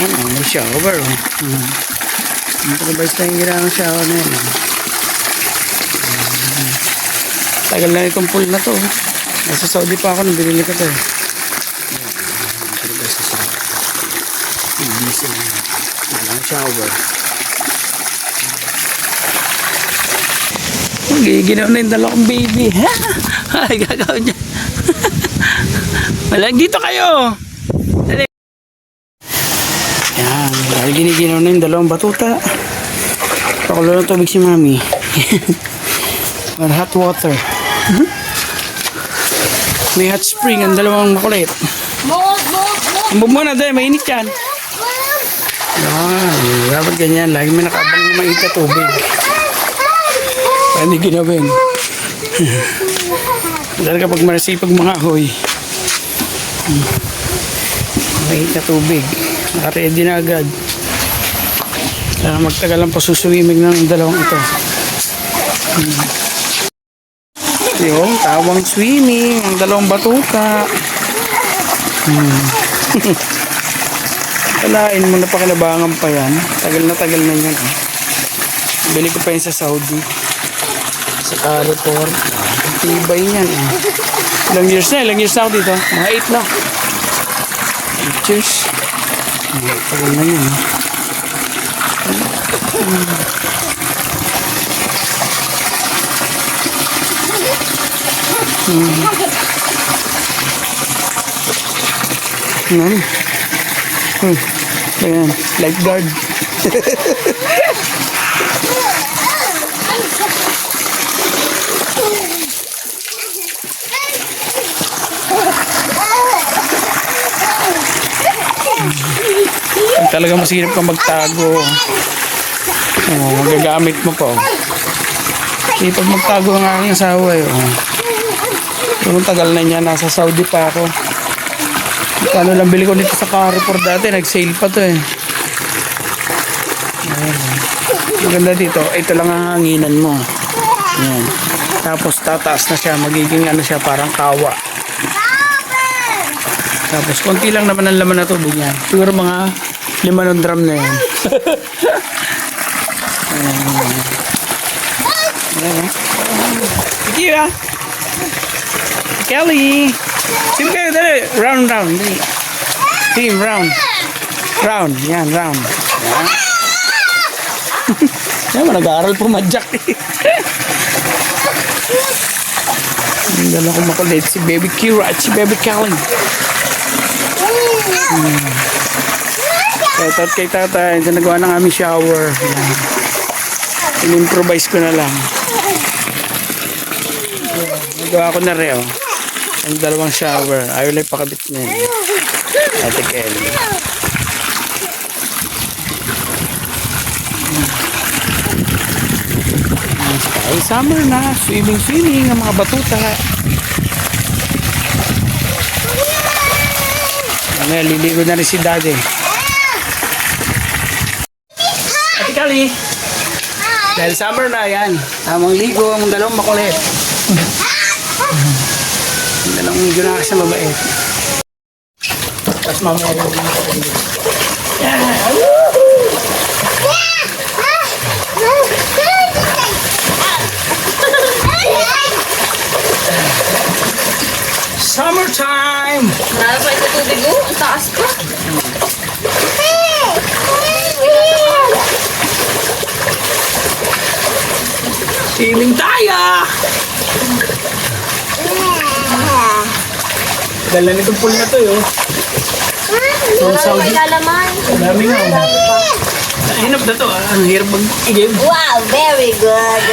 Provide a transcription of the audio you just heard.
Ayan, may shower. Improvise na yung ginamang shower na yan. Tagal na itong pool na to. Nasa Saudi pa ako nung binili ko to. Improvise na shower. Diesel na yan. Walang shower. Ginaw na yung dalawang baby. Ay, gagawin niya. Walang dito kayo. Dali. Yan. Dahil giniginaw na yung dalawang batuta. Pakulo ng tubig si mami. Or hot water. May hot spring ang dalawang makulit. Ambog mo na dahil mainit yan. Yan. Dapat ganyan. Lagi may nakabang na mainit na tubig. Hindi ginawin. Dahil kapag marasipag mga ahoy, mainit na tubig. Naka-ready na agad. Kaya magtagal lang pasuswimming ng dalawang ito. Yung tawang swimming, ang dalawang batuta. Kalain mo na pakinabangan pa yan. Tagal na yan. Bili ko pa yun sa Saudi. Sa Carrefour. Tibay yan. Ilang years na ako dito. Mga 8 na. Cheers. Tagal na yun. Ayan, lifeguard. Talaga masirap kang magtago. Magagamit mo pa. Kasi pag magtago ang aking asawa yung tagal na niya, nasa Saudi pa ako. Kano lang bili ko dito sa Carrefour dati, nag-sale pa to eh. Maganda dito, ito lang ang hanginan mo. Ayan. Tapos tataas na siya, magiging ano siya, parang kawa. Tapos konti lang naman ang laman na tubig niya. Siguro mga 5 drum na yan. Sige ah. Kelly. Sige kayo, dali. Round. Dali. Team, round. Round. Yan, round. Yan. Yan, nag-aaral pumadyak eh. Ang dala ko makulit si Baby Kira at si Baby Kelly. Shoutout kay tatay sa nagawa ng aming shower. In-improvise ko na lang. Nagawa ko na rin ang dalawang shower. Ayaw lang pakabit na yun. Ate Kelly. Ay, summer na. Swimming ang mga batuta. Ngayon, liligo na rin si daddy. Ate Kali, dahil summer na yan, tamang ligo ang dalawang makulit. Ang dalawang ligo na kasi mabait. Tapos mamaya rin yung makulit. Summertime! Nalapay ko tubig mo, ang taas ko. Swimming tayo! Dala nitong pool na to yun. From Saudi. May lalaman. Dami nga. Hinap na to. Ang hirap mag-igib. Wow, very good.